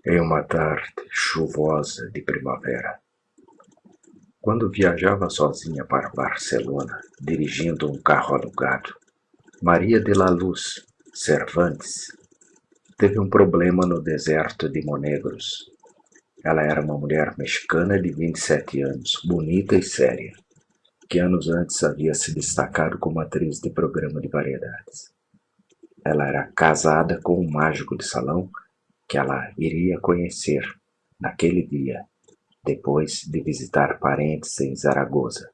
Em uma tarde chuvosa de primavera, quando viajava sozinha para Barcelona, dirigindo um carro alugado, Maria de la Luz Cervantes teve um problema no deserto de Monegros. Ela era uma mulher mexicana de 27 anos, bonita e séria, que anos antes havia se destacado como atriz de programa de variedades. Ela era casada com um mágico de salão que ela iria conhecer naquele dia, depois de visitar parentes em Zaragoza.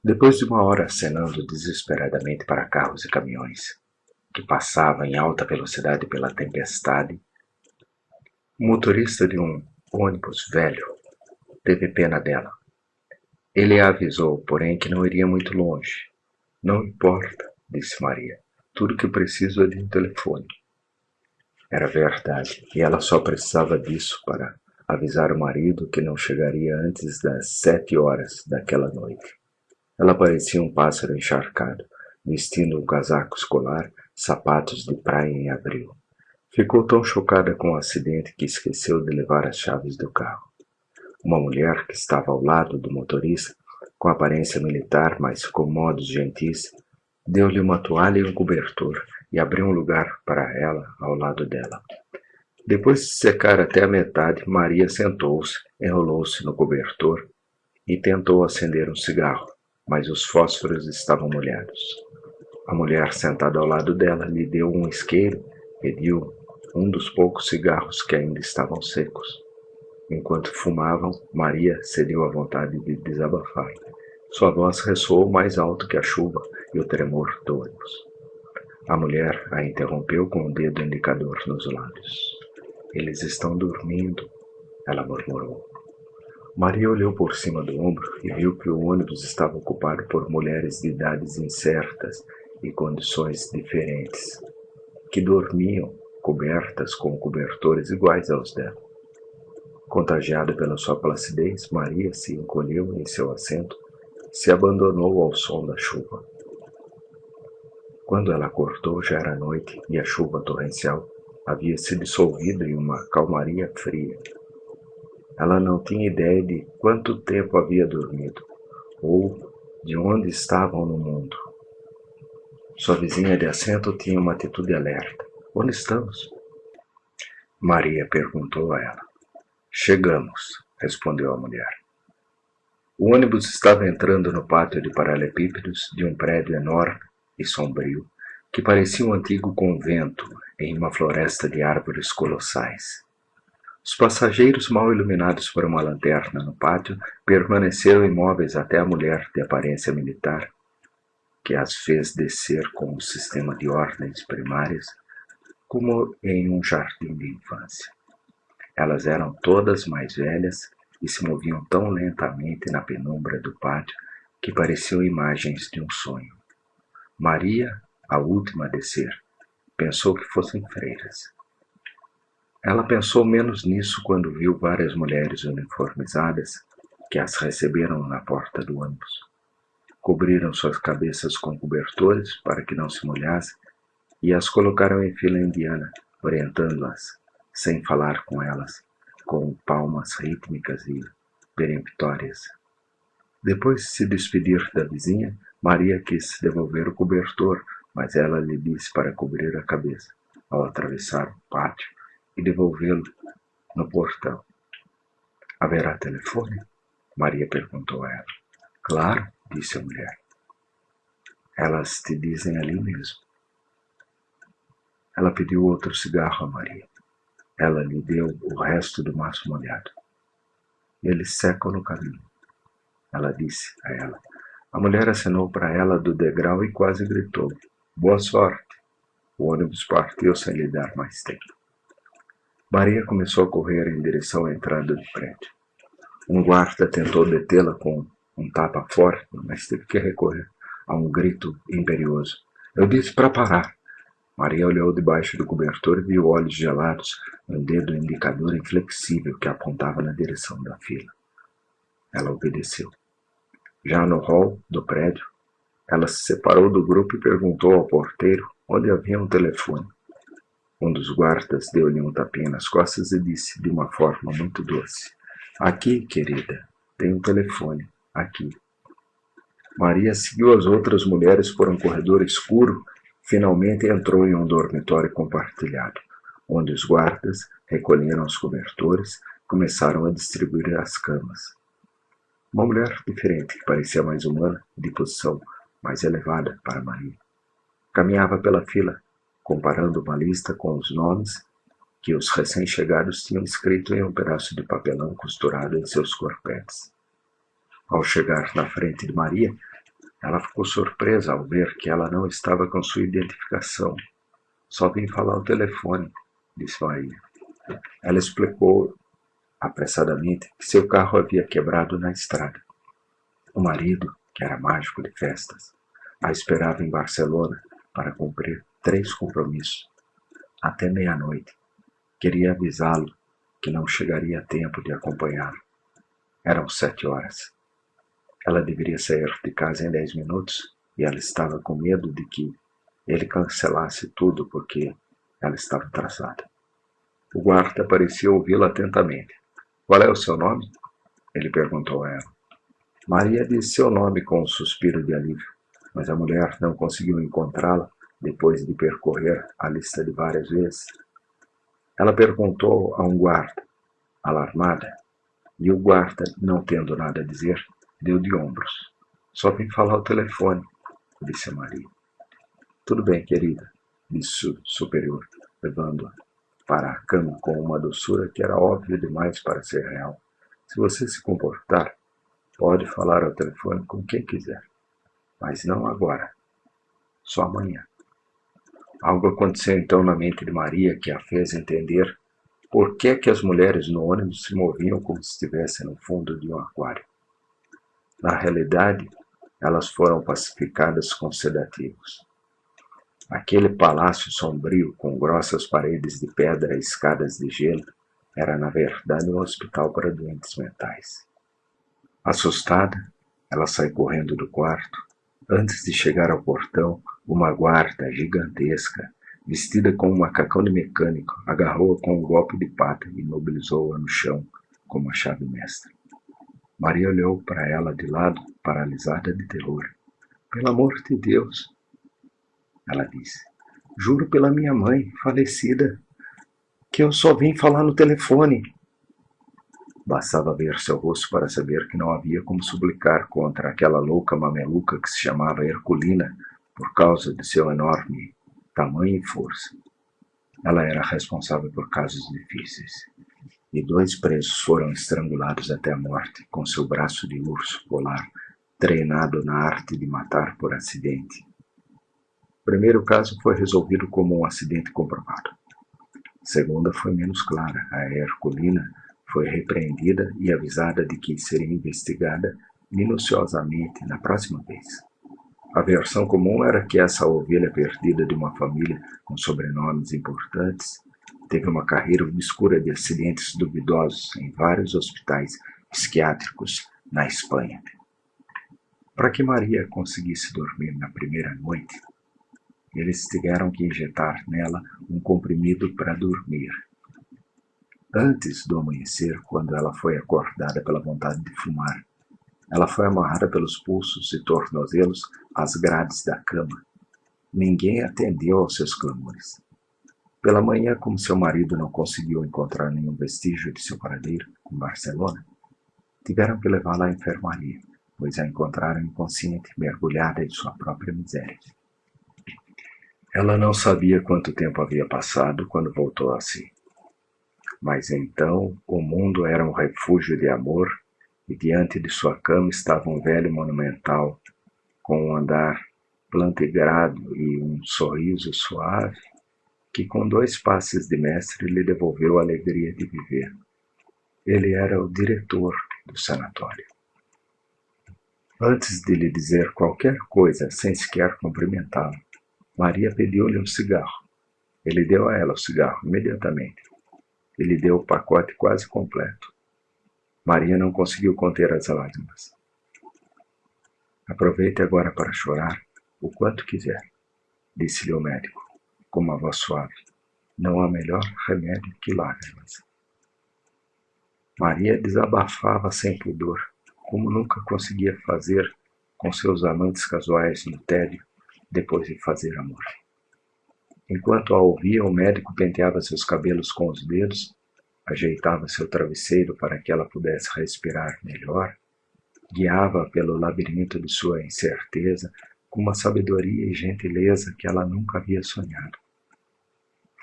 Depois de uma hora acenando desesperadamente para carros e caminhões que passavam em alta velocidade pela tempestade, o motorista de um ônibus velho teve pena dela. Ele a avisou, porém, que não iria muito longe. Não importa, disse Maria. Tudo que preciso é de um telefone. Era verdade, e ela só precisava disso para avisar o marido que não chegaria antes das 7 horas daquela noite. Ela parecia um pássaro encharcado, vestindo um casaco escolar, sapatos de praia em abril. Ficou tão chocada com o acidente que esqueceu de levar as chaves do carro. Uma mulher que estava ao lado do motorista, com aparência militar, mas com modos gentis, deu-lhe uma toalha e um cobertor e abriu um lugar para ela ao lado dela. Depois de secar até a metade, Maria sentou-se, enrolou-se no cobertor e tentou acender um cigarro, mas os fósforos estavam molhados. A mulher sentada ao lado dela lhe deu um isqueiro, pediu um dos poucos cigarros que ainda estavam secos. Enquanto fumavam, Maria cedeu à vontade de desabafar. Sua voz ressoou mais alto que a chuva e o tremor do ônibus. A mulher a interrompeu com o dedo indicador nos lábios. Eles estão dormindo, ela murmurou. Maria olhou por cima do ombro e viu que o ônibus estava ocupado por mulheres de idades incertas e condições diferentes, que dormiam cobertas com cobertores iguais aos dela. Contagiada pela sua placidez, Maria se encolheu em seu assento, se abandonou ao som da chuva. Quando ela acordou, já era noite e a chuva torrencial havia se dissolvido em uma calmaria fria. Ela não tinha ideia de quanto tempo havia dormido, ou de onde estavam no mundo. Sua vizinha de assento tinha uma atitude alerta. Onde estamos? Maria perguntou a ela. Chegamos, respondeu a mulher. O ônibus estava entrando no pátio de paralelepípedos de um prédio enorme e sombrio, que parecia um antigo convento em uma floresta de árvores colossais. Os passageiros, mal iluminados por uma lanterna no pátio, permaneceram imóveis até a mulher de aparência militar, que as fez descer com um sistema de ordens primárias, como em um jardim de infância. Elas eram todas mais velhas e se moviam tão lentamente na penumbra do pátio que pareciam imagens de um sonho. Maria, a última a descer, pensou que fossem freiras. Ela pensou menos nisso quando viu várias mulheres uniformizadas que as receberam na porta do ônibus. Cobriram suas cabeças com cobertores para que não se molhassem e as colocaram em fila indiana, orientando-as, sem falar com elas, com palmas rítmicas e peremptórias. Depois de se despedir da vizinha, Maria quis devolver o cobertor, mas ela lhe disse para cobrir a cabeça, ao atravessar o pátio e devolvê-lo no portão. Haverá telefone? Maria perguntou a ela. Claro, disse a mulher. Elas te dizem ali mesmo. Ela pediu outro cigarro a Maria. Ela lhe deu o resto do maço molhado. Eles secam no caminho, ela disse a ela. A mulher acenou para ela do degrau e quase gritou. Boa sorte! O ônibus partiu sem lhe dar mais tempo. Maria começou a correr em direção à entrada do prédio. Um guarda tentou detê-la com um tapa forte, mas teve que recorrer a um grito imperioso. Eu disse para parar. Maria olhou debaixo do cobertor e viu olhos gelados e um dedo indicador inflexível que apontava na direção da fila. Ela obedeceu. Já no hall do prédio, ela se separou do grupo e perguntou ao porteiro onde havia um telefone. Um dos guardas deu-lhe um tapinha nas costas e disse de uma forma muito doce: "Aqui, querida, tem um telefone. Aqui." Maria seguiu as outras mulheres por um corredor escuro. Finalmente entrou em um dormitório compartilhado, onde os guardas recolheram os cobertores e começaram a distribuir as camas. Uma mulher diferente, que parecia mais humana e de posição mais elevada para Maria, caminhava pela fila, comparando uma lista com os nomes que os recém-chegados tinham escrito em um pedaço de papelão costurado em seus corpetes. Ao chegar na frente de Maria, ela ficou surpresa ao ver que ela não estava com sua identificação. "Só vim falar ao telefone", disse Maria. Ela explicou apressadamente que seu carro havia quebrado na estrada. O marido, que era mágico de festas, a esperava em Barcelona para cumprir 3 compromissos. Até meia-noite. Queria avisá-lo que não chegaria a tempo de acompanhá-lo. Eram 7 horas. Ela deveria sair de casa em 10 minutos e ela estava com medo de que ele cancelasse tudo porque ela estava atrasada. O guarda parecia ouvi-la atentamente. "Qual é o seu nome?" ele perguntou a ela. Maria disse seu nome com um suspiro de alívio, mas a mulher não conseguiu encontrá-la depois de percorrer a lista de várias vezes. Ela perguntou a um guarda, alarmada, e o guarda, não tendo nada a dizer, deu de ombros. "Só vim falar ao telefone", disse a Maria. "Tudo bem, querida", disse o superior, levando-a para a cama com uma doçura que era óbvia demais para ser real. "Se você se comportar, pode falar ao telefone com quem quiser, mas não agora, só amanhã." Algo aconteceu então na mente de Maria que a fez entender por que as mulheres no ônibus se moviam como se estivessem no fundo de um aquário. Na realidade, elas foram pacificadas com sedativos. Aquele palácio sombrio, com grossas paredes de pedra e escadas de gelo, era na verdade um hospital para doentes mentais. Assustada, ela saiu correndo do quarto. Antes de chegar ao portão, uma guarda gigantesca, vestida com um macacão de mecânico, agarrou-a com um golpe de pata e imobilizou-a no chão com uma chave mestra. Maria olhou para ela de lado, paralisada de terror. "Pelo amor de Deus", ela disse. "Juro pela minha mãe, falecida, que eu só vim falar no telefone." Bastava ver seu rosto para saber que não havia como suplicar contra aquela louca mameluca que se chamava Herculina por causa de seu enorme tamanho e força. Ela era responsável por casos difíceis. E 2 presos foram estrangulados até a morte com seu braço de urso polar treinado na arte de matar por acidente. O primeiro caso foi resolvido como um acidente comprovado. A segunda foi menos clara. A Herculina foi repreendida e avisada de que seria investigada minuciosamente na próxima vez. A versão comum era que essa ovelha perdida de uma família com sobrenomes importantes teve uma carreira obscura de acidentes duvidosos em vários hospitais psiquiátricos na Espanha. Para que Maria conseguisse dormir na primeira noite, eles tiveram que injetar nela um comprimido para dormir. Antes do amanhecer, quando ela foi acordada pela vontade de fumar, ela foi amarrada pelos pulsos e tornozelos às grades da cama. Ninguém atendeu aos seus clamores. Pela manhã, como seu marido não conseguiu encontrar nenhum vestígio de seu paradeiro em Barcelona, tiveram que levá-la à enfermaria, pois a encontraram inconsciente, mergulhada em sua própria miséria. Ela não sabia quanto tempo havia passado quando voltou a si. Mas então o mundo era um refúgio de amor e diante de sua cama estava um velho monumental com um andar plantigrado e um sorriso suave que com 2 passes de mestre lhe devolveu a alegria de viver. Ele era o diretor do sanatório. Antes de lhe dizer qualquer coisa, sem sequer cumprimentá-lo, Maria pediu-lhe um cigarro. Ele deu a ela o cigarro imediatamente. Ele deu o pacote quase completo. Maria não conseguiu conter as lágrimas. "Aproveite agora para chorar o quanto quiser", disse-lhe o médico, com uma voz suave. não há melhor remédio que lágrimas. Maria desabafava sem pudor, como nunca conseguia fazer com seus amantes casuais no tédio, depois de fazer amor. Enquanto a ouvia, o médico penteava seus cabelos com os dedos, ajeitava seu travesseiro para que ela pudesse respirar melhor, guiava-a pelo labirinto de sua incerteza com uma sabedoria e gentileza que ela nunca havia sonhado.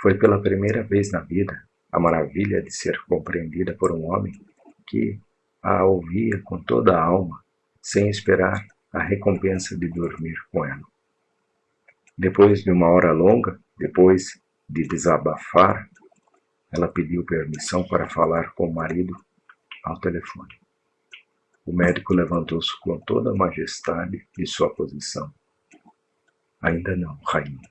Foi pela primeira vez na vida a maravilha de ser compreendida por um homem que a ouvia com toda a alma, sem esperar a recompensa de dormir com ela. Depois de uma hora longa, depois de desabafar, ela pediu permissão para falar com o marido ao telefone. O médico levantou-se com toda a majestade de sua posição. Ainda não, rainha,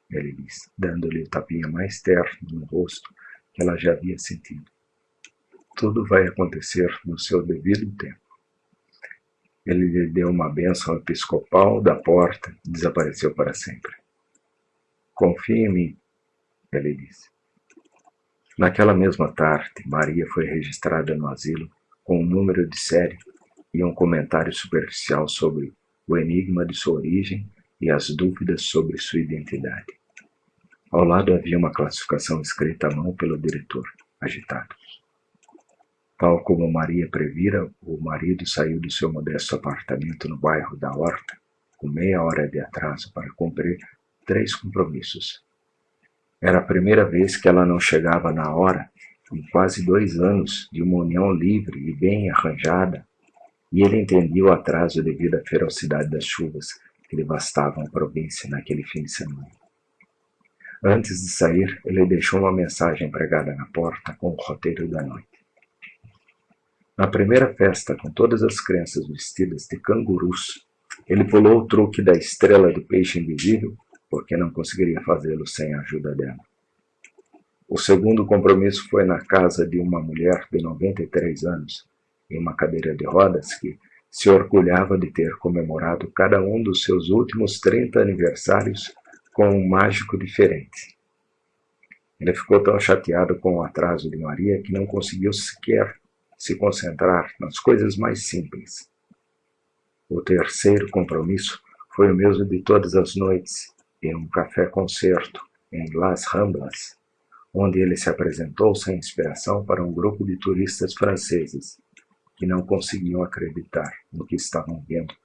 ele disse, dando-lhe o tapinha mais terno no rosto que ela já havia sentido. Tudo vai acontecer no seu devido tempo. Ele lhe deu uma bênção episcopal da porta e desapareceu para sempre. Confie em mim, ele disse. Naquela mesma tarde, Maria foi registrada no asilo com um número de série e um comentário superficial sobre o enigma de sua origem e as dúvidas sobre sua identidade. Ao lado havia uma classificação escrita à mão pelo diretor, agitado. Tal como Maria previra, o marido saiu do seu modesto apartamento no bairro da Horta, com meia hora de atraso para cumprir 3 compromissos. Era a primeira vez que ela não chegava na hora, em quase 2 anos de uma união livre e bem arranjada, e ele entendia o atraso devido à ferocidade das chuvas que devastavam a província naquele fim de semana. Antes de sair, ele deixou uma mensagem pregada na porta com o roteiro da noite. Na primeira festa, com todas as crianças vestidas de cangurus, ele pulou o truque da estrela do peixe invisível, porque não conseguiria fazê-lo sem a ajuda dela. O segundo compromisso foi na casa de uma mulher de 93 anos, em uma cadeira de rodas, que se orgulhava de ter comemorado cada um dos seus últimos 30 aniversários com um mágico diferente. Ele ficou tão chateado com o atraso de Maria que não conseguiu sequer se concentrar nas coisas mais simples. O terceiro compromisso foi o mesmo de todas as noites, em um café-concerto em Las Ramblas, onde ele se apresentou sem inspiração para um grupo de turistas franceses que não conseguiam acreditar no que estavam vendo,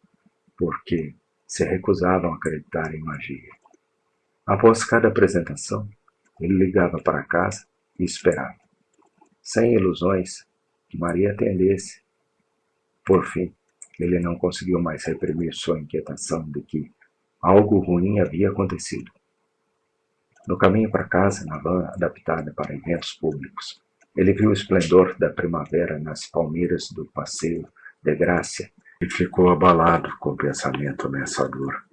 porque se recusavam a acreditar em magia. Após cada apresentação, ele ligava para casa e esperava, sem ilusões, que Maria atendesse. Por fim, ele não conseguiu mais reprimir sua inquietação de que algo ruim havia acontecido. No caminho para casa, na van adaptada para eventos públicos, ele viu o esplendor da primavera nas palmeiras do Passeio de Gracia e ficou abalado com o pensamento ameaçador.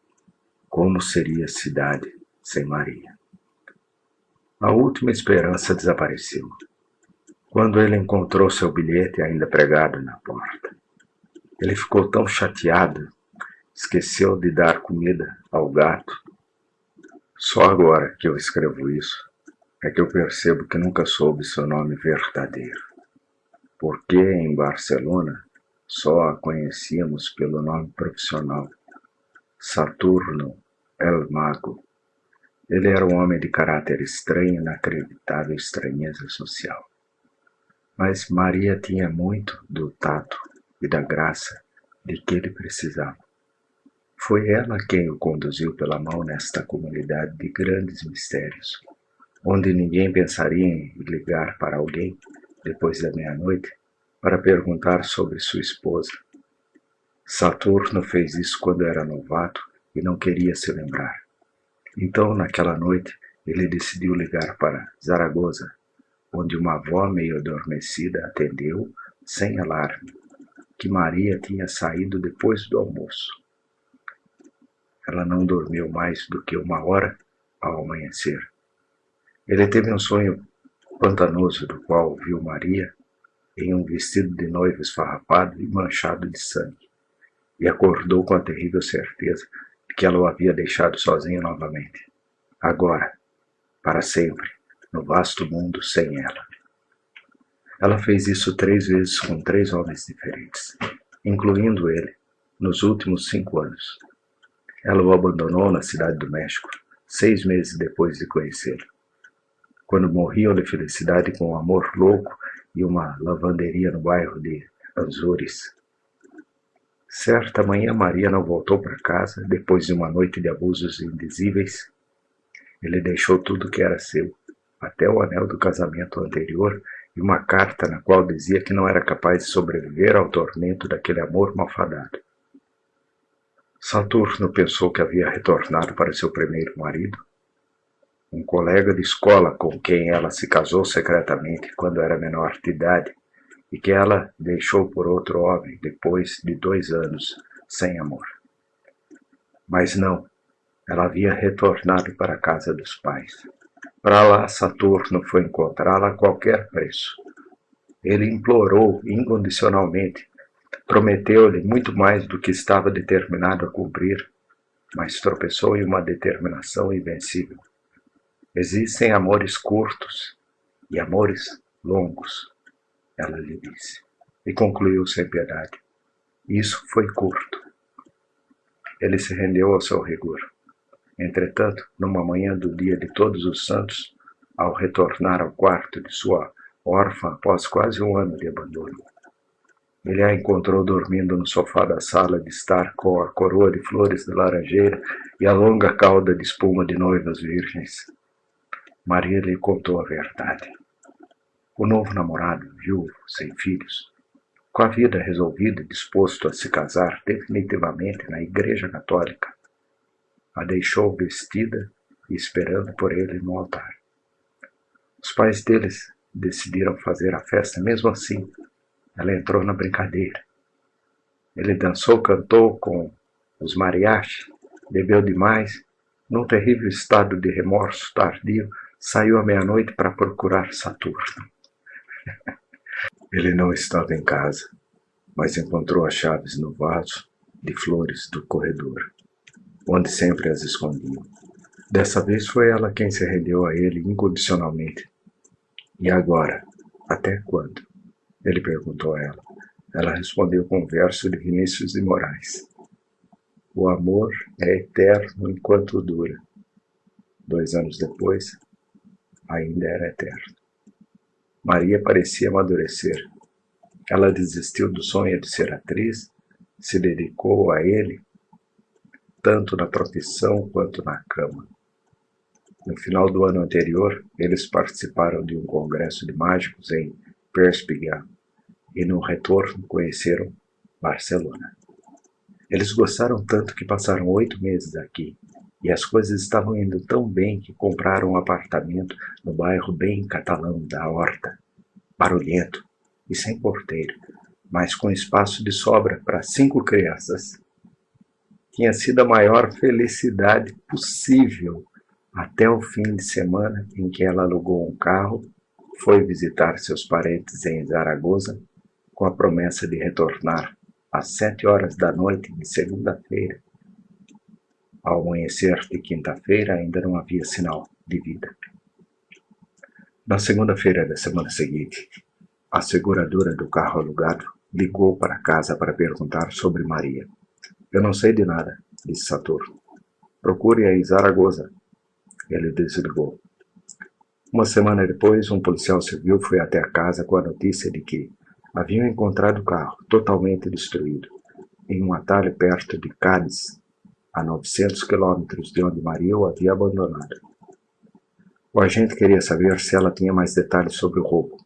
Como seria a cidade sem Maria? A última esperança desapareceu, quando ele encontrou seu bilhete ainda pregado na porta. Ele ficou tão chateado, esqueceu de dar comida ao gato. Só agora que eu escrevo isso, é que eu percebo que nunca soube seu nome verdadeiro. Porque em Barcelona só a conhecíamos pelo nome profissional, Saturno El Mago. Ele era um homem de caráter estranho e inacreditável estranheza social. Mas Maria tinha muito do tato e da graça de que ele precisava. Foi ela quem o conduziu pela mão nesta comunidade de grandes mistérios, onde ninguém pensaria em ligar para alguém depois da meia-noite para perguntar sobre sua esposa. Saturno fez isso quando era novato e não queria se lembrar. Então, naquela noite, ele decidiu ligar para Zaragoza, onde uma avó meio adormecida atendeu, sem alarme, que Maria tinha saído depois do almoço. Ela não dormiu mais do que 1 hora ao amanhecer. Ele teve um sonho pantanoso do qual viu Maria em um vestido de noiva esfarrapado e manchado de sangue, e acordou com a terrível certeza de que ela o havia deixado sozinho novamente. Agora, para sempre, no vasto mundo sem ela. Ela fez isso 3 vezes com 3 homens diferentes, incluindo ele, nos últimos 5 anos. Ela o abandonou na cidade do México, 6 meses depois de conhecê-lo, quando morriam de felicidade com um amor louco e uma lavanderia no bairro de Anzures. Certa manhã, Maria não voltou para casa depois de uma noite de abusos indizíveis. Ele deixou tudo que era seu, até o anel do casamento anterior e uma carta na qual dizia que não era capaz de sobreviver ao tormento daquele amor malfadado. Saturno pensou que havia retornado para seu primeiro marido, um colega de escola com quem ela se casou secretamente quando era menor de idade e que ela deixou por outro homem depois de 2 anos sem amor. Mas não, ela havia retornado para a casa dos pais. Para lá, Saturno foi encontrá-la a qualquer preço. Ele implorou incondicionalmente, prometeu-lhe muito mais do que estava determinado a cumprir, mas tropeçou em uma determinação invencível. Existem amores curtos e amores longos, ela lhe disse, e concluiu sem piedade. Isso foi curto. Ele se rendeu ao seu rigor. Entretanto, numa manhã do dia de Todos os Santos, ao retornar ao quarto de sua órfã após quase 1 ano de abandono, ele a encontrou dormindo no sofá da sala de estar com a coroa de flores de laranjeira e a longa cauda de espuma de noivas virgens. Maria lhe contou a verdade. O novo namorado, viúvo, sem filhos, com a vida resolvida e disposto a se casar definitivamente na Igreja Católica, a deixou vestida e esperando por ele no altar. Os pais deles decidiram fazer a festa mesmo assim. Ela entrou na brincadeira. Ele dançou, cantou com os mariachis, bebeu demais, num terrível estado de remorso tardio, saiu à meia-noite para procurar Saturno. Ele não estava em casa, mas encontrou as chaves no vaso de flores do corredor, onde sempre as escondiam. Dessa vez foi ela quem se rendeu a ele incondicionalmente. E agora? Até quando? Ele perguntou a ela. Ela respondeu com um verso de Vinícius de Moraes. O amor é eterno enquanto dura. 2 anos depois, ainda era eterno. Maria parecia amadurecer. Ela desistiu do sonho de ser atriz, se dedicou a ele, tanto na profissão quanto na cama. No final do ano anterior, eles participaram de um congresso de mágicos em Perpignan e no retorno conheceram Barcelona. Eles gostaram tanto que passaram 8 meses aqui e as coisas estavam indo tão bem que compraram um apartamento no bairro bem catalão da Horta, barulhento e sem porteiro, mas com espaço de sobra para 5 crianças. Tinha sido a maior felicidade possível até o fim de semana em que ela alugou um carro, foi visitar seus parentes em Zaragoza, com a promessa de retornar às 7 horas da noite de segunda-feira. Ao amanhecer de quinta-feira ainda não havia sinal de vida. Na segunda-feira da semana seguinte, a seguradora do carro alugado ligou para casa para perguntar sobre Maria. Eu não sei de nada, disse Saturno. Procure-a em Zaragoza. Ele desligou. Uma semana depois, um policial civil foi até a casa com a notícia de que haviam encontrado o carro totalmente destruído, em um atalho perto de Cádiz, a 900 quilômetros de onde Maria o havia abandonado. O agente queria saber se ela tinha mais detalhes sobre o roubo.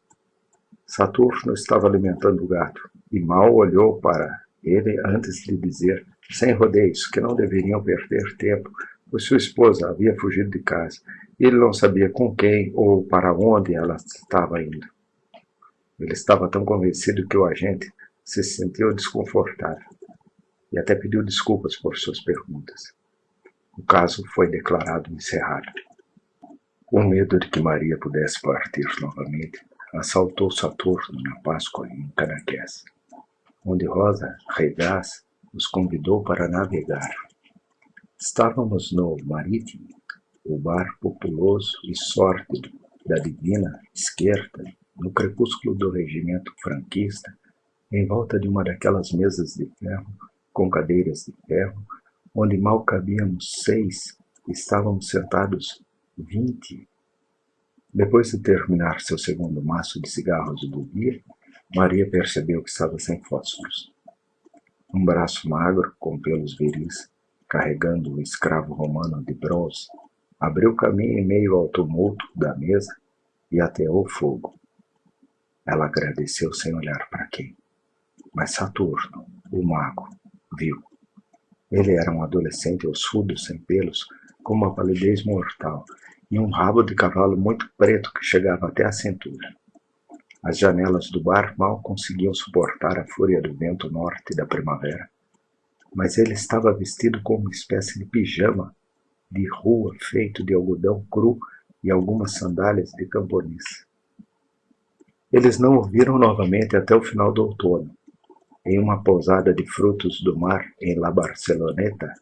Saturno estava alimentando o gato e mal olhou para ele antes de dizer, sem rodeios, que não deveriam perder tempo, pois sua esposa havia fugido de casa e ele não sabia com quem ou para onde ela estava indo. Ele estava tão convencido que o agente se sentiu desconfortável e até pediu desculpas por suas perguntas. O caso foi declarado encerrado. Com medo de que Maria pudesse partir novamente, assaltou Saturno na Páscoa em Cadaqués, onde Rosa Regás os convidou para navegar. Estávamos no Marítimo, o bar populoso e sórdido da divina esquerda, no crepúsculo do regimento franquista, em volta de uma daquelas mesas de ferro, com cadeiras de ferro, onde mal cabíamos 6, estávamos sentados 20. Depois de terminar seu segundo maço de cigarros do dia, Maria percebeu que estava sem fósforos. Um braço magro, com pelos viris, carregando o escravo romano de bronze, abriu caminho em meio ao tumulto da mesa e ateou o fogo. Ela agradeceu sem olhar para quem. Mas Saturno, o mago, viu. Ele era um adolescente ossudo, sem pelos, com uma palidez mortal, e um rabo de cavalo muito preto que chegava até a cintura. As janelas do bar mal conseguiam suportar a fúria do vento norte da primavera, mas ele estava vestido com uma espécie de pijama de rua feito de algodão cru e algumas sandálias de camponês. Eles não o viram novamente até o final do outono, em uma pousada de frutos do mar em La Barceloneta,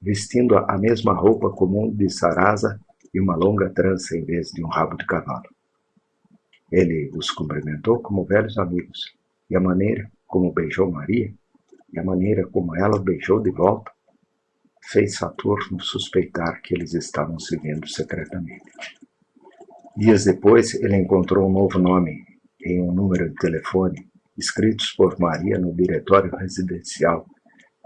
vestindo a mesma roupa comum de Sarasa e uma longa trança em vez de um rabo de cavalo. Ele os cumprimentou como velhos amigos, e a maneira como beijou Maria, e a maneira como ela o beijou de volta, fez Saturno suspeitar que eles estavam se vendo secretamente. Dias depois, ele encontrou um novo nome em um número de telefone, escritos por Maria no diretório residencial,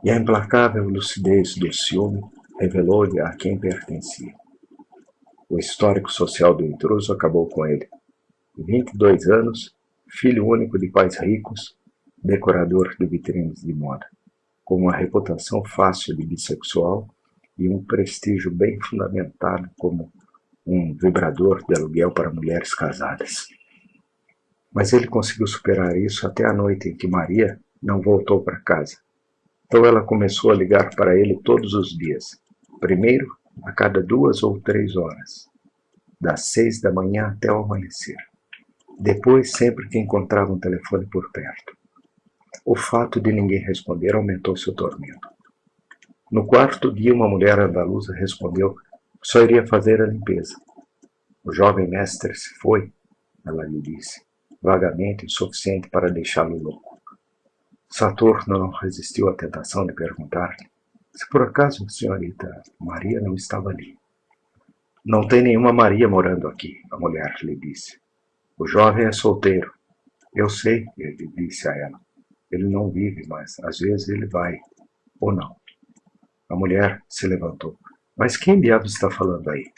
e a implacável lucidez do ciúme revelou-lhe a quem pertencia. O histórico social do intruso acabou com ele. 22 anos, filho único de pais ricos, decorador de vitrines de moda, com uma reputação fácil de bissexual e um prestígio bem fundamentado como um vibrador de aluguel para mulheres casadas. Mas ele conseguiu superar isso até a noite em que Maria não voltou para casa. Então ela começou a ligar para ele todos os dias, primeiro a cada 2 ou 3 horas, das 6 da manhã até o amanhecer. Depois, sempre que encontrava um telefone por perto. O fato de ninguém responder aumentou seu tormento. No quarto dia, uma mulher andaluza respondeu que só iria fazer a limpeza. O jovem mestre se foi, ela lhe disse, vagamente o suficiente para deixá-lo louco. Saturno não resistiu à tentação de perguntar-lhe se por acaso a senhorita Maria não estava ali. Não tem nenhuma Maria morando aqui, a mulher lhe disse. O jovem é solteiro. Eu sei, ele disse a ela. Ele não vive, mas às vezes ele vai, ou não. A mulher se levantou. Mas quem diabos está falando aí?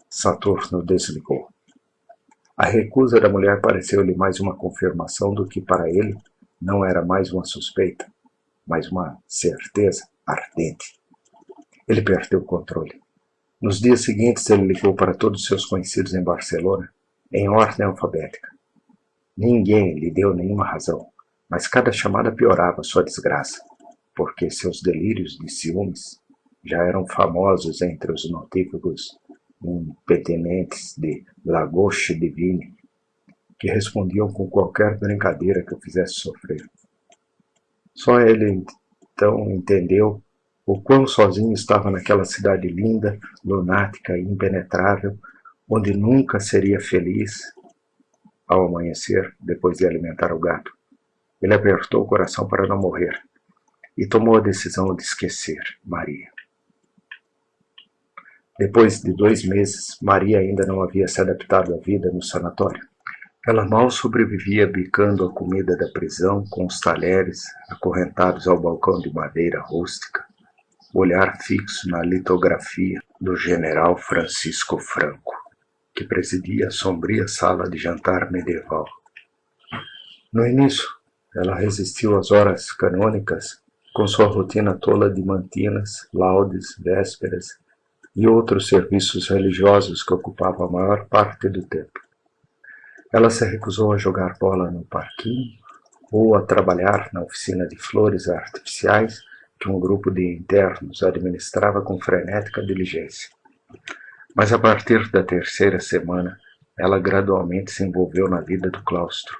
Saturno desligou. A recusa da mulher pareceu-lhe mais uma confirmação do que para ele não era mais uma suspeita, mas uma certeza ardente. Ele perdeu o controle. Nos dias seguintes ele ligou para todos os seus conhecidos em Barcelona, em ordem alfabética. Ninguém lhe deu nenhuma razão, mas cada chamada piorava sua desgraça, porque seus delírios de ciúmes já eram famosos entre os notífagos impetenentes de La Gauche Divine, que respondiam com qualquer brincadeira que o fizesse sofrer. Só ele então entendeu o quão sozinho estava naquela cidade linda, lunática e impenetrável, onde nunca seria feliz. Ao amanhecer, depois de alimentar o gato, ele apertou o coração para não morrer e tomou a decisão de esquecer Maria. Depois de 2 meses, Maria ainda não havia se adaptado à vida no sanatório. Ela mal sobrevivia bicando a comida da prisão com os talheres acorrentados ao balcão de madeira rústica, olhar fixo na litografia do general Francisco Franco, que presidia a sombria sala de jantar medieval. No início, ela resistiu às horas canônicas com sua rotina tola de matinas, laudes, vésperas e outros serviços religiosos que ocupavam a maior parte do tempo. Ela se recusou a jogar bola no parquinho ou a trabalhar na oficina de flores artificiais que um grupo de internos administrava com frenética diligência. Mas a partir da 3ª semana, ela gradualmente se envolveu na vida do claustro.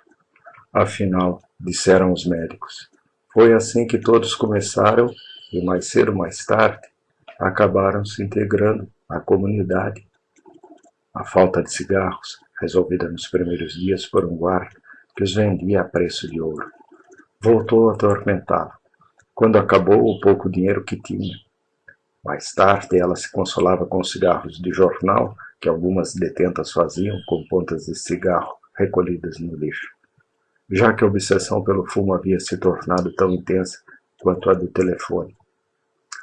Afinal, disseram os médicos, foi assim que todos começaram e mais cedo ou mais tarde acabaram se integrando à comunidade. A falta de cigarros, resolvida nos primeiros dias por um guarda que os vendia a preço de ouro, voltou a atormentá-la, quando acabou o pouco dinheiro que tinha. Mais tarde, ela se consolava com os cigarros de jornal que algumas detentas faziam com pontas de cigarro recolhidas no lixo, já que a obsessão pelo fumo havia se tornado tão intensa quanto a do telefone.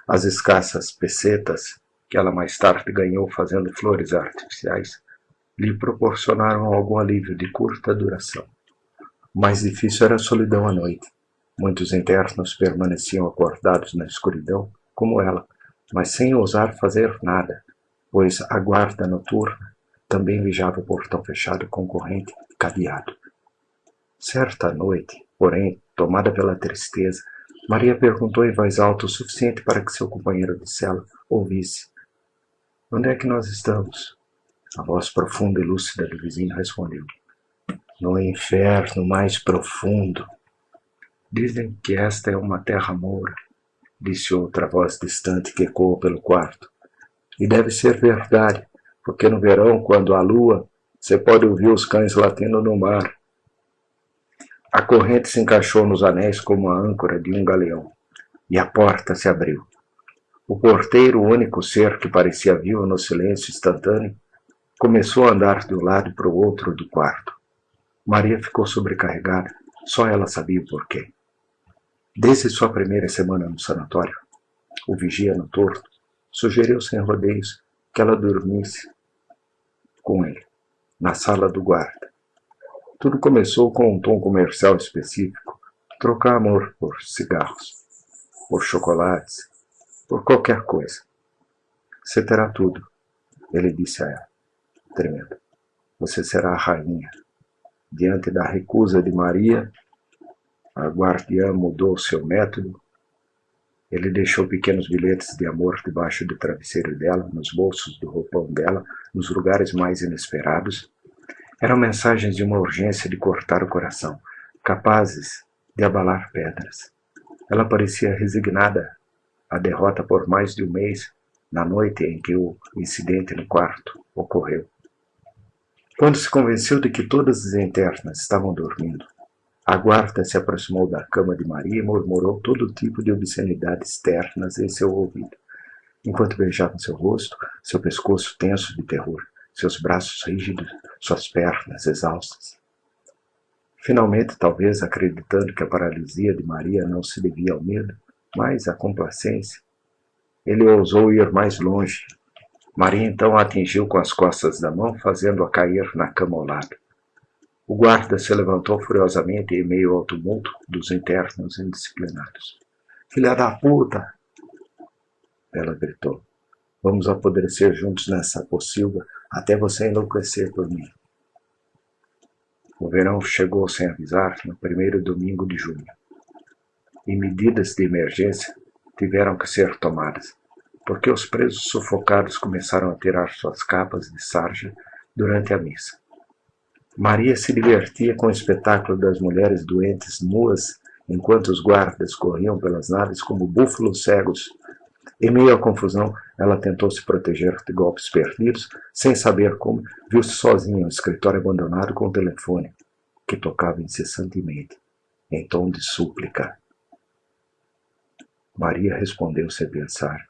As escassas pesetas que ela mais tarde ganhou fazendo flores artificiais lhe proporcionaram algum alívio de curta duração. O mais difícil era a solidão à noite. Muitos internos permaneciam acordados na escuridão, como ela, mas sem ousar fazer nada, pois a guarda noturna também vigiava o portão fechado com corrente e cadeado. Certa noite, porém, tomada pela tristeza, Maria perguntou em voz alta o suficiente para que seu companheiro de cela ouvisse: "Onde é que nós estamos?" A voz profunda e lúcida do vizinho respondeu: "No inferno mais profundo." "Dizem que esta é uma terra moura", disse outra voz distante que ecoou pelo quarto. "E deve ser verdade, porque no verão, quando há lua, você pode ouvir os cães latindo no mar." A corrente se encaixou nos anéis como a âncora de um galeão, e a porta se abriu. O porteiro, o único ser que parecia vivo no silêncio instantâneo, começou a andar de um lado para o outro do quarto. Maria ficou sobrecarregada, só ela sabia o porquê. Desde sua primeira semana no sanatório, o vigia noturno sugeriu sem rodeios que ela dormisse com ele, na sala do guarda. Tudo começou com um tom comercial específico: trocar amor por cigarros, por chocolates, por qualquer coisa. "Você terá tudo", ele disse a ela, tremendo. "Você será a rainha." Diante da recusa de Maria, a guardiã mudou seu método. Ele deixou pequenos bilhetes de amor debaixo do travesseiro dela, nos bolsos do roupão dela, nos lugares mais inesperados. Eram mensagens de uma urgência de cortar o coração, capazes de abalar pedras. Ela parecia resignada à derrota por mais de um mês, na noite em que o incidente no quarto ocorreu. Quando se convenceu de que todas as internas estavam dormindo, a guarda se aproximou da cama de Maria e murmurou todo tipo de obscenidades ternas em seu ouvido, enquanto beijava seu rosto, seu pescoço tenso de terror, seus braços rígidos, suas pernas exaustas. Finalmente, talvez acreditando que a paralisia de Maria não se devia ao medo, mas à complacência, ele ousou ir mais longe. Maria então a atingiu com as costas da mão, fazendo-a cair na cama ao lado. O guarda se levantou furiosamente em meio ao tumulto dos internos indisciplinados. "Filha da puta!" ela gritou. "Vamos apodrecer juntos nessa pocilga até você enlouquecer por mim." O verão chegou sem avisar no primeiro domingo de junho, e medidas de emergência tiveram que ser tomadas, porque os presos sufocados começaram a tirar suas capas de sarja durante a missa. Maria se divertia com o espetáculo das mulheres doentes nuas, enquanto os guardas corriam pelas naves como búfalos cegos. Em meio à confusão, ela tentou se proteger de golpes perdidos, sem saber como, viu-se sozinha em um escritório abandonado com o telefone, que tocava incessantemente, em tom de súplica. Maria respondeu sem pensar,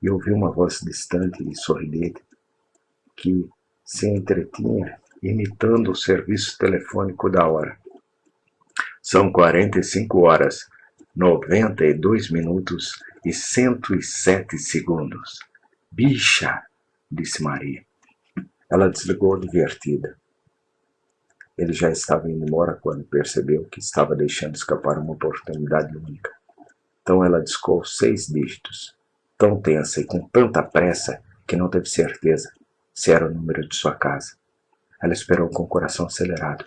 e ouviu uma voz distante e sorridente, que se entretinha imitando o serviço telefônico da hora. "São 45 horas, 92 minutos e 107 segundos. Bicha!" disse Maria. Ela desligou divertida. Ele já estava indo embora quando percebeu que estava deixando escapar uma oportunidade única. Então ela discou 6 dígitos, tão tensa e com tanta pressa que não teve certeza se era o número de sua casa. Ela esperou com o coração acelerado.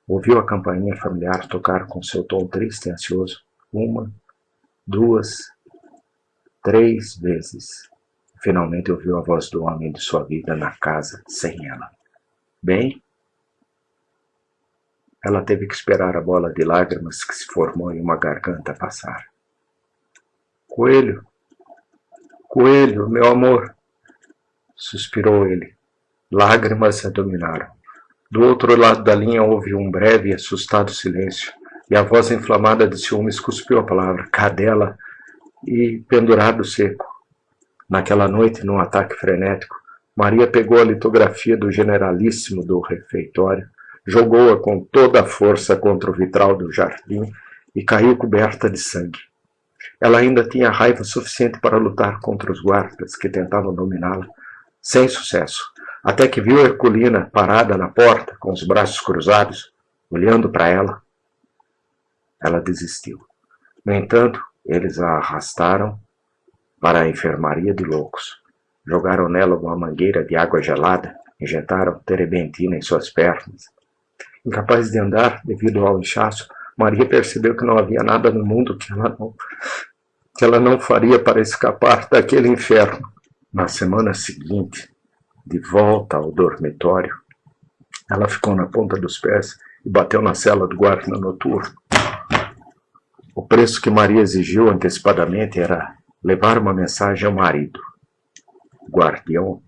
Ouviu a campainha familiar tocar com seu tom triste e ansioso 1, 2, 3 vezes. Finalmente ouviu a voz do homem de sua vida na casa, sem ela. "Bem?" Ela teve que esperar a bola de lágrimas que se formou em uma garganta passar. "Coelho, Coelho, meu amor!" suspirou ele, Lágrimas a dominaram. Do outro lado da linha houve um breve e assustado silêncio, e a voz inflamada de ciúmes cuspiu a palavra cadela e pendurado seco. Naquela noite, num ataque frenético, Maria pegou a litografia do generalíssimo do refeitório, jogou-a com toda a força contra o vitral do jardim e caiu coberta de sangue. Ela ainda tinha raiva suficiente para lutar contra os guardas que tentavam dominá-la, sem sucesso, até que viu Herculina parada na porta, com os braços cruzados, olhando para ela. Ela desistiu. No entanto, eles a arrastaram para a enfermaria de loucos. Jogaram nela uma mangueira de água gelada, injetaram terebentina em suas pernas. Incapaz de andar devido ao inchaço, Maria percebeu que não havia nada no mundo que ela não faria para escapar daquele inferno. Na semana seguinte, de volta ao dormitório, ela ficou na ponta dos pés e bateu na cela do guarda noturno. O preço que Maria exigiu antecipadamente era levar uma mensagem ao marido. O guardião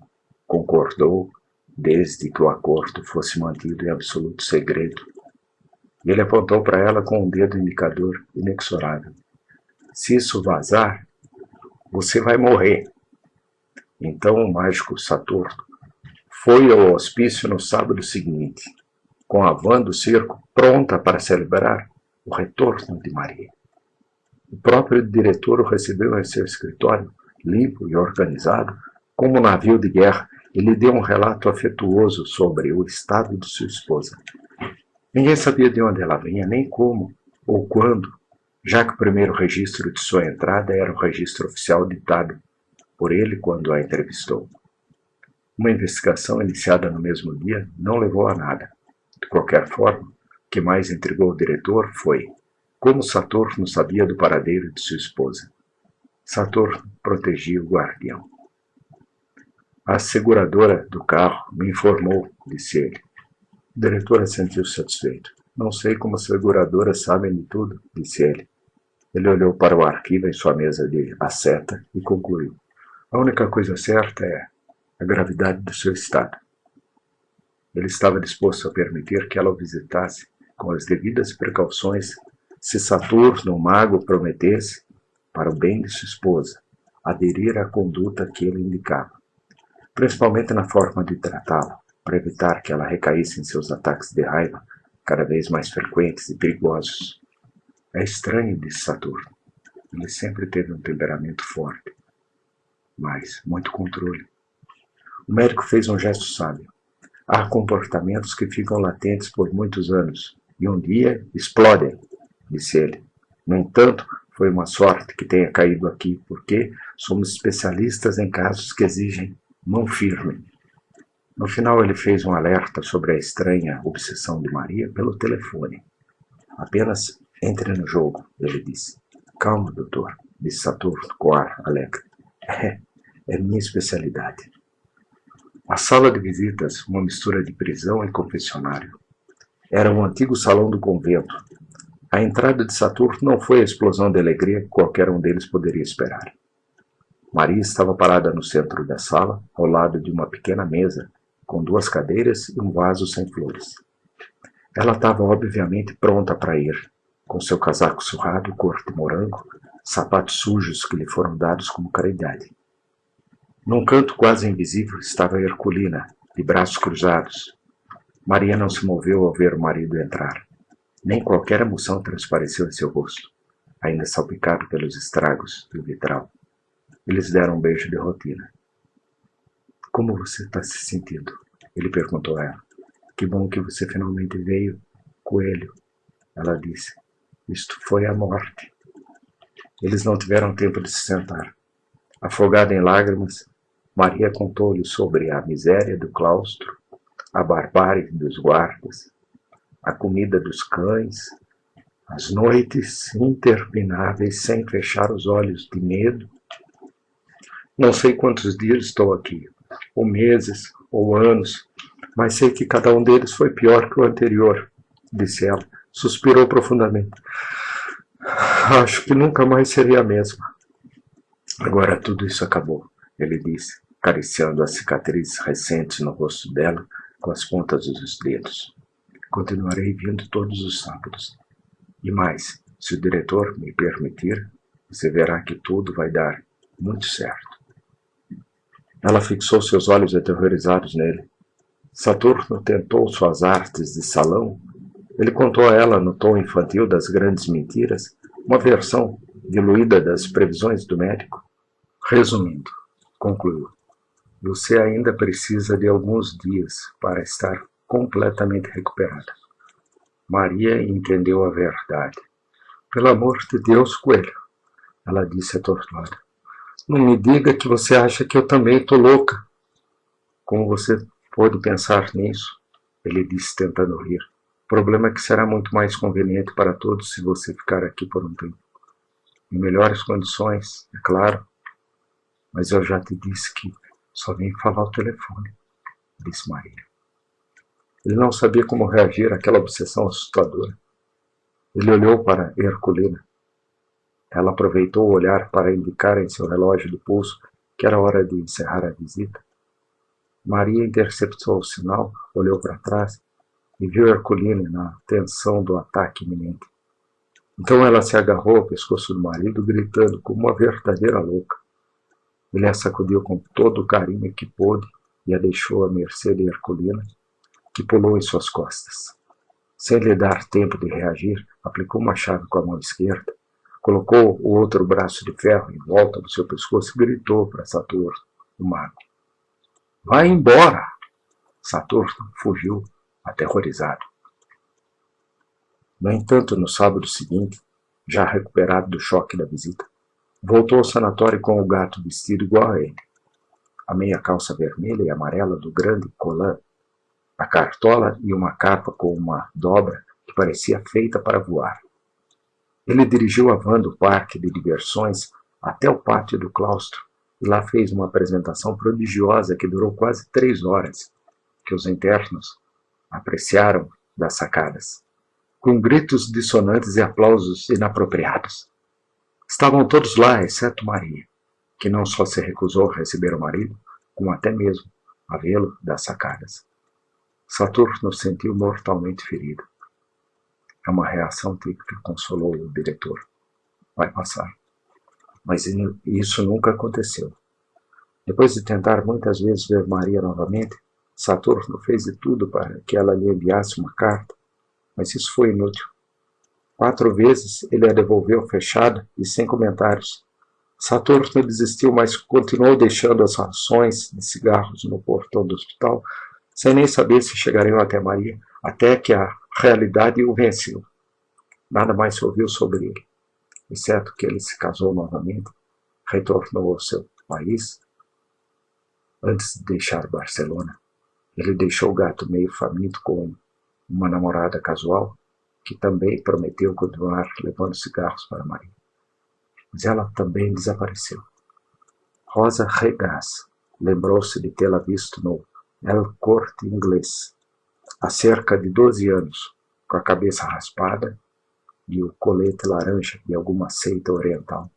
concordou, desde que o acordo fosse mantido em absoluto segredo. Ele apontou para ela com um dedo indicador inexorável. Se isso vazar, você vai morrer. Então o mágico Saturno foi ao hospício no sábado seguinte, com a van do circo pronta para celebrar o retorno de Maria. O próprio diretor o recebeu em seu escritório, limpo e organizado, como um navio de guerra, e lhe deu um relato afetuoso sobre o estado de sua esposa. Ninguém sabia de onde ela vinha, nem como ou quando, já que o primeiro registro de sua entrada era o registro oficial ditado por ele quando a entrevistou. Uma investigação iniciada no mesmo dia não levou a nada. De qualquer forma, o que mais intrigou o diretor foi como Saturno sabia do paradeiro de sua esposa. Saturno protegia o guardião. A seguradora do carro me informou, disse ele. O diretor assentiu satisfeito. Não sei como as seguradoras sabem de tudo, disse ele. Ele olhou para o arquivo em sua mesa de asseta e concluiu. A única coisa certa é a gravidade do seu estado. Ele estava disposto a permitir que ela o visitasse com as devidas precauções se Saturno, o mago, prometesse, para o bem de sua esposa, aderir à conduta que ele indicava, principalmente na forma de tratá-la, para evitar que ela recaísse em seus ataques de raiva, cada vez mais frequentes e perigosos. É estranho, disse Saturno. Ele sempre teve um temperamento forte, mas muito controle. O médico fez um gesto sábio. Há comportamentos que ficam latentes por muitos anos e um dia explodem, disse ele. No entanto, foi uma sorte que tenha caído aqui, porque somos especialistas em casos que exigem mão firme. No final, ele fez um alerta sobre a estranha obsessão de Maria pelo telefone. Apenas entre no jogo, ele disse. Calma, doutor, disse Saturno com ar alegre. É minha especialidade. A sala de visitas, uma mistura de prisão e confessionário, era um antigo salão do convento. A entrada de Saturno não foi a explosão de alegria que qualquer um deles poderia esperar. Maria estava parada no centro da sala, ao lado de uma pequena mesa, com 2 cadeiras e um vaso sem flores. Ela estava obviamente pronta para ir, com seu casaco surrado, cor de morango, sapatos sujos que lhe foram dados como caridade. Num canto quase invisível estava Herculina, de braços cruzados. Maria não se moveu ao ver o marido entrar. Nem qualquer emoção transpareceu em seu rosto, ainda salpicado pelos estragos do vitral. Eles deram um beijo de rotina. Como você está se sentindo? Ele perguntou a ela. Que bom que você finalmente veio, coelho. Ela disse. Isto foi a morte. Eles não tiveram tempo de se sentar. Afogada em lágrimas, Maria contou-lhe sobre a miséria do claustro, a barbárie dos guardas, a comida dos cães, as noites intermináveis sem fechar os olhos de medo. Não sei quantos dias estou aqui, ou meses, ou anos, mas sei que cada um deles foi pior que o anterior, disse ela. Suspirou profundamente. Acho que nunca mais seria a mesma. Agora tudo isso acabou, ele disse. acariciando as cicatrizes recentes no rosto dela com as pontas dos dedos. Continuarei vindo todos os sábados. E mais, se o diretor me permitir, você verá que tudo vai dar muito certo. Ela fixou seus olhos aterrorizados nele. Saturno tentou suas artes de salão. Ele contou a ela, no tom infantil das grandes mentiras, uma versão diluída das previsões do médico. Resumindo, concluiu, você ainda precisa de alguns dias para estar completamente recuperada. Maria entendeu a verdade. Pelo amor de Deus, Coelho, ela disse atordoada. Não me diga que você acha que eu também estou louca. Como você pode pensar nisso? Ele disse tentando rir. O problema é que será muito mais conveniente para todos se você ficar aqui por um tempo. Em melhores condições, é claro. Mas eu já te disse que só vem falar ao telefone, disse Maria. Ele não sabia como reagir àquela obsessão assustadora. Ele olhou para Herculina. Ela aproveitou o olhar para indicar em seu relógio de pulso que era hora de encerrar a visita. Maria interceptou o sinal, olhou para trás e viu Herculina na tensão do ataque iminente. Então ela se agarrou ao pescoço do marido, gritando como uma verdadeira louca. Ele a sacudiu com todo o carinho que pôde e a deixou à mercê de Herculina, que pulou em suas costas. Sem lhe dar tempo de reagir, aplicou uma chave com a mão esquerda, colocou o outro braço de ferro em volta do seu pescoço e gritou para Saturno, o mago. Vai embora! Saturno fugiu, aterrorizado. No entanto, no sábado seguinte, já recuperado do choque da visita, voltou ao sanatório com o gato vestido igual a ele. A meia calça vermelha e amarela do grande colã, a cartola e uma capa com uma dobra que parecia feita para voar. Ele dirigiu a van do parque de diversões até o pátio do claustro e lá fez uma apresentação prodigiosa que durou quase 3 horas, que os internos apreciaram das sacadas, com gritos dissonantes e aplausos inapropriados. Estavam todos lá, exceto Maria, que não só se recusou a receber o marido, como até mesmo a vê-lo das sacadas. Saturno sentiu mortalmente ferido. É uma reação típica, consolou o diretor. Vai passar. Mas isso nunca aconteceu. Depois de tentar muitas vezes ver Maria novamente, Saturno fez de tudo para que ela lhe enviasse uma carta, mas isso foi inútil. 4 vezes ele a devolveu fechada e sem comentários. Saturno desistiu, mas continuou deixando as rações de cigarros no portão do hospital, sem nem saber se chegariam até Maria, até que a realidade o venceu. Nada mais se ouviu sobre ele, exceto que ele se casou novamente, retornou ao seu país. Antes de deixar Barcelona, ele deixou o gato meio faminto com uma namorada casual, que também prometeu continuar levando cigarros para Maria. Mas ela também desapareceu. Rosa Regaz lembrou-se de tê-la visto no El Corte Inglês, há cerca de 12 anos, com a cabeça raspada e o colete laranja de alguma seita oriental,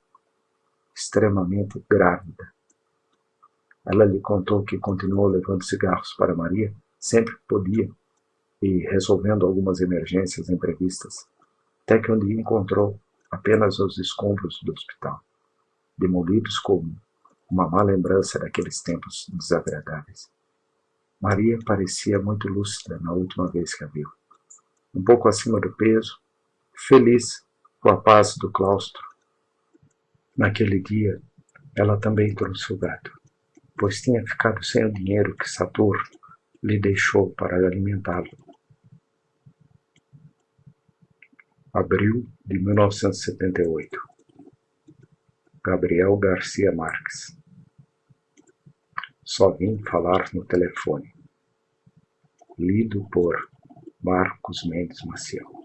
extremamente grávida. Ela lhe contou que continuou levando cigarros para Maria sempre que podia e resolvendo algumas emergências imprevistas, até que um dia encontrou apenas os escombros do hospital, demolidos como uma má lembrança daqueles tempos desagradáveis. Maria parecia muito lúcida na última vez que a viu, um pouco acima do peso, feliz com a paz do claustro. Naquele dia, ela também trouxe o gato, pois tinha ficado sem o dinheiro que Saturno lhe deixou para alimentá-lo. Abril de 1978. Gabriel Garcia Marques. Só vim falar no telefone. Lido por Marcos Mendes Maciel.